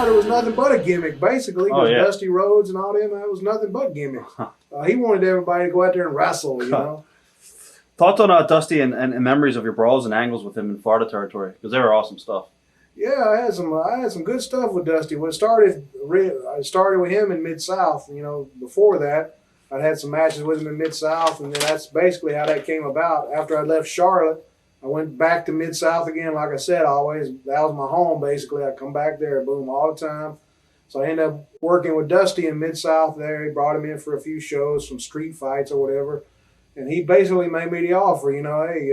Florida was nothing but a gimmick, basically. Oh, yeah. Dusty Rhodes and all them, that was nothing but gimmick. He wanted everybody to go out there and wrestle, you know. Thoughts on Dusty and memories of your brawls and angles with him in Florida territory? Because they were awesome stuff. Yeah, I had some good stuff with Dusty. I started with him in Mid-South. You know, before that, I had some matches with him in Mid-South, and then that's basically how that came about. After I left Charlotte, I went back to Mid-South again. Like I said, that was my home, basically. I come back there, boom, all the time. So I ended up working with Dusty in Mid-South there. He brought him in for a few shows, some street fights or whatever. And he basically made me the offer, you know, hey,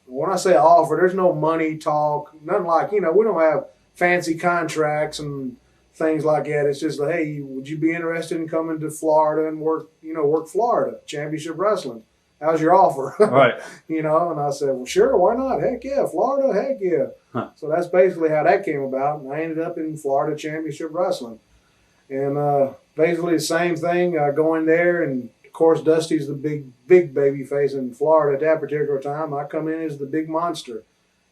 when I say offer, there's no money talk, nothing like, you know, we don't have fancy contracts and things like that. It's just like, hey, would you be interested in coming to Florida and work Florida Championship Wrestling? How's your offer? Right. You know, and I said, well, sure, why not? Heck yeah, Florida, heck yeah. Huh. So that's basically how that came about. And I ended up in Florida Championship Wrestling. And basically the same thing, I go in there, and of course, Dusty's the big baby face in Florida at that particular time. I come in as the big monster.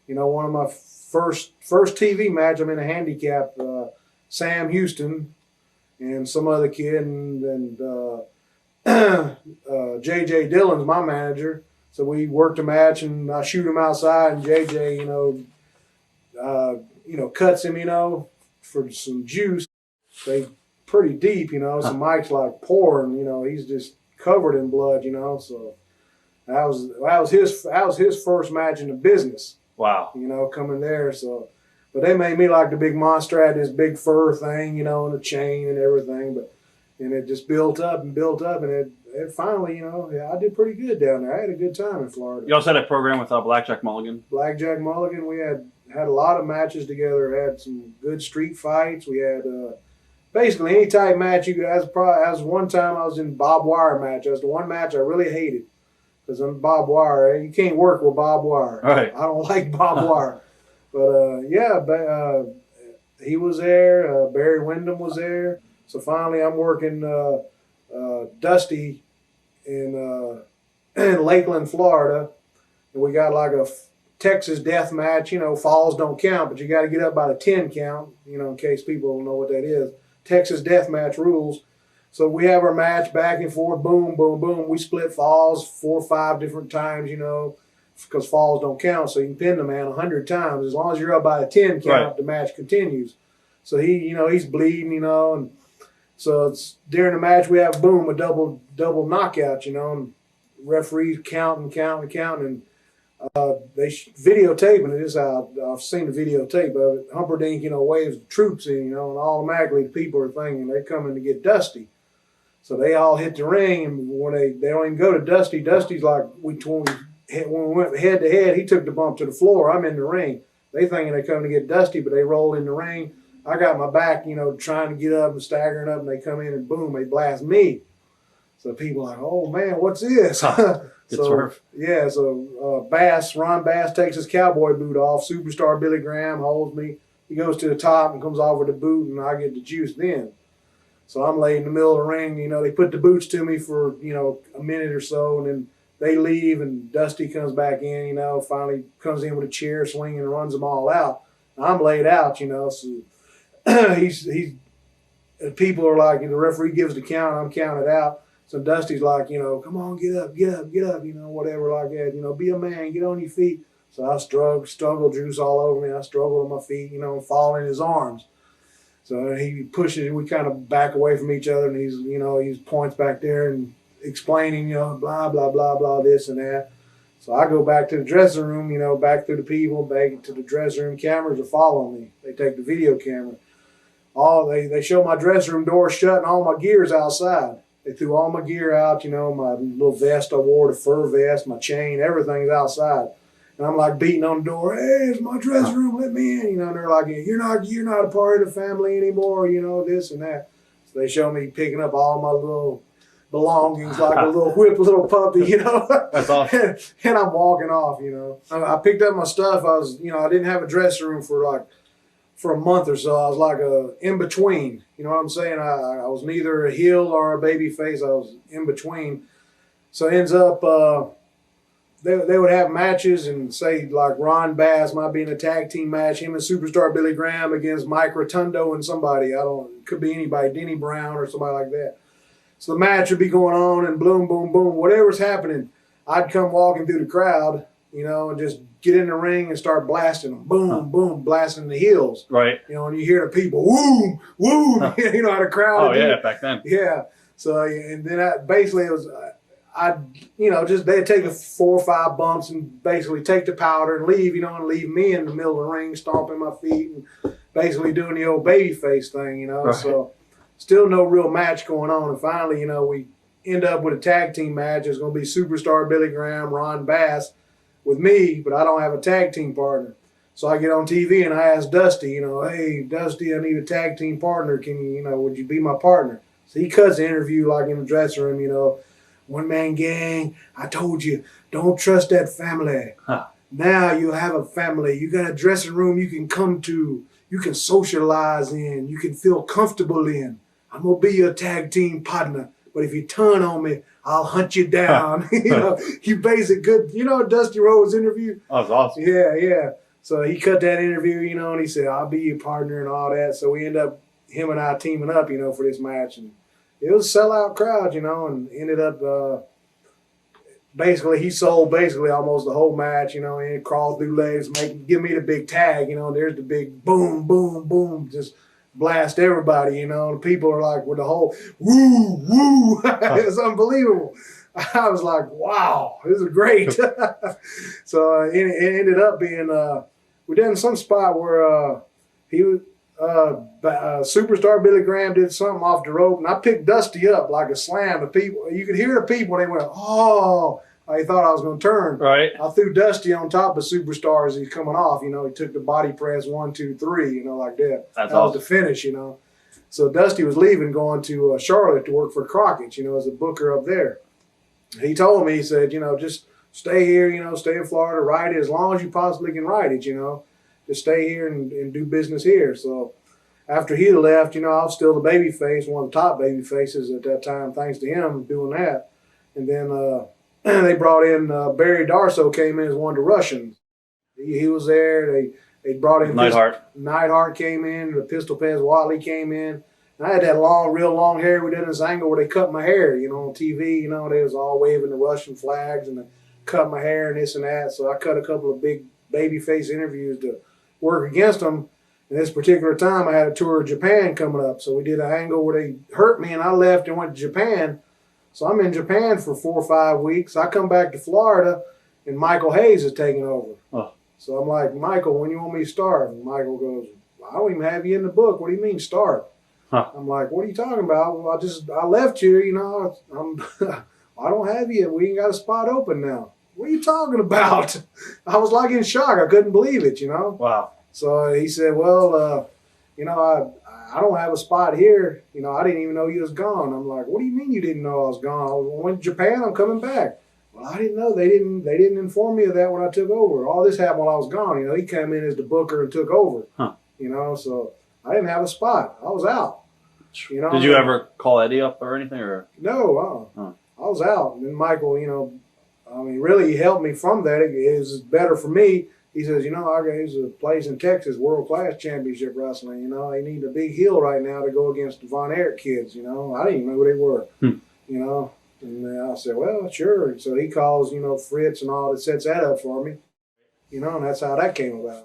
You know, one of my first TV match, I'm in a handicap, Sam Houston and some other kid, and JJ Dillon's my manager. So we worked a match, and I shoot him outside, and JJ, cuts him, for some juice. They pretty deep, so Mike's like pouring, he's just covered in blood, so that was his first match in the business. Wow. Coming there. So, but they made me like the big monster. I had this big fur thing, and a chain and everything. And it just built up, and it finally, I did pretty good down there. I had a good time in Florida. You also had a program with Blackjack Mulligan. Blackjack Mulligan. We had a lot of matches together. Had some good street fights. We had basically any type match you guys. As one time I was in barbed wire match. That was the one match I really hated. Because I'm barbed wire, you can't work with barbed wire. Right. I don't like barbed wire. But he was there. Barry Windham was there. So finally, I'm working Dusty in Lakeland, Florida, and we got like a Texas death match. Falls don't count, but you got to get up by the 10 count. In case people don't know what that is. Texas death match rules. So we have our match back and forth, boom, boom, boom. We split falls 4 or 5 different times, because falls don't count. So you can pin the man 100 times. As long as you're up by a 10 count, right, the match continues. So he's bleeding, and so it's during the match we have, boom, a double knockout, and referees counting, and they videotaping it. I've seen the videotape of it. Humperdinck, waves the troops in, and automatically the people are thinking they're coming to get Dusty. So they all hit the ring, and when they don't even go to Dusty, Dusty's like, when we went head to head, he took the bump to the floor. I'm in the ring. They thinking they come to get Dusty, but they roll in the ring. I got my back, trying to get up and staggering up, and they come in and boom, they blast me. So people are like, oh man, what's this? Good swerve. Yeah, so Ron Bass takes his cowboy boot off. Superstar Billy Graham holds me. He goes to the top and comes off with the boot, and I get the juice then. So I'm laid in the middle of the ring. They put the boots to me for, a minute or so, and then they leave, and Dusty comes back in, finally comes in with a chair swing and runs them all out. I'm laid out, so people are like, the referee gives the count, I'm counted out. So Dusty's like, come on, get up, whatever like that, be a man, get on your feet. So I struggle juice all over me. I struggle on my feet, and fall in his arms. So he pushes, we kind of back away from each other, and he points back there and explaining, blah, blah, blah, blah, this and that. So I go back to the dressing room, back through the people, back to the dressing room. Cameras are following me. They take the video camera. They show my dressing room door shut and all my gear's outside. They threw all my gear out, my little vest I wore, the fur vest, my chain, everything's outside. And I'm like beating on the door, hey, it's my dressing room, let me in. And they're like, you're not a part of the family anymore, this and that. So they show me picking up all my little belongings like a little whipped little puppy, That's awesome. And I'm walking off, I picked up my stuff. I didn't have a dressing room for a month or so. I was like a in between. You know what I'm saying? I was neither a heel or a baby face. I was in between. So it ends up they would have matches and say like Ron Bass might be in a tag team match, him and Superstar Billy Graham against Mike Rotundo and somebody. Could be anybody, Denny Brown or somebody like that. So the match would be going on and boom, boom, boom, whatever's happening, I'd come walking through the crowd, and just get in the ring and start blasting them. Boom, boom, blasting the heels. Right. And you hear the people, woo, woo, how the crowd. Oh, yeah, back then. Yeah. So, and then basically it was, they'd take 4 or 5 bumps and basically take the powder and leave, and leave me in the middle of the ring, stomping my feet and basically doing the old baby face thing, Right. So still no real match going on. And finally, we end up with a tag team match. It's going to be Superstar Billy Graham, Ron Bass with me, but I don't have a tag team partner. So I get on TV and I ask Dusty, hey, Dusty, I need a tag team partner. Can you, would you be my partner? So he cuts the interview like in the dressing room, one-man gang, I told you, don't trust that family. Huh. Now you have a family. You got a dressing room you can come to. You can socialize in. You can feel comfortable in. I'm going to be your tag team partner. But if you turn on me, I'll hunt you down. You basic good, Dusty Rhodes interview. Oh, that was awesome. Yeah. So he cut that interview, and he said, I'll be your partner and all that. So we end up, him and I teaming up, for this match. And it was a sellout crowd, and ended up basically he sold almost the whole match, and crawled through legs, give me the big tag, there's the big boom, boom, boom, just blast everybody, the people are like with the whole woo, woo. It's unbelievable. I was like, wow, this is great. So it ended up being, we did in some spot where he was, Superstar Billy Graham did something off the rope, and I picked Dusty up like a slam. The people, you could hear the people, they went, oh, I thought I was going to turn. Right. I threw Dusty on top of Superstar as he's coming off. He took the body press 1, 2, 3, like that. That's that was awesome. the finish, So Dusty was leaving, going to Charlotte to work for Crockett, as a booker up there. He told me, he said, just stay here, stay in Florida, ride it as long as you possibly can ride it, Just stay here and do business here. So after he left, I was still the baby face, one of the top baby faces at that time, thanks to him doing that. And then they brought in Barry Darso came in as one of the Russians. He was there. They brought in Neidhart. Neidhart came in. The Pistol Pez Watley came in. And I had that real long hair. We did this angle where they cut my hair, on TV. They was all waving the Russian flags and they cut my hair and this and that. So I cut a couple of big baby face interviews to work against them. And this particular time, I had a tour of Japan coming up. So we did an angle where they hurt me, and I left and went to Japan. So I'm in Japan for 4 or 5 weeks. I come back to Florida, and Michael Hayes is taking over. Oh. So I'm like, Michael, when you want me to start? And Michael goes, I don't even have you in the book. What do you mean start? Huh. I'm like, what are you talking about? Well, I left you, I don't have you. We ain't got a spot open now. What are you talking about? I was like in shock. I couldn't believe it, Wow. So he said, well, I don't have a spot here. I didn't even know you was gone. I'm like, what do you mean you didn't know I was gone? I went to Japan. I'm coming back. Well, I didn't know. They didn't inform me of that when I took over. All this happened while I was gone. He came in as the booker and took over. Huh. So I didn't have a spot. I was out. Did you ever call Eddie up or anything? Or no? I was out. And then Michael, really he helped me from that. It was better for me. He says, there's a place in Texas, world-class championship wrestling. They need a big heel right now to go against the Von Erich kids. I didn't even know who they were. And I said, well, sure. And so he calls, Fritz and all that, sets that up for me. And that's how that came about.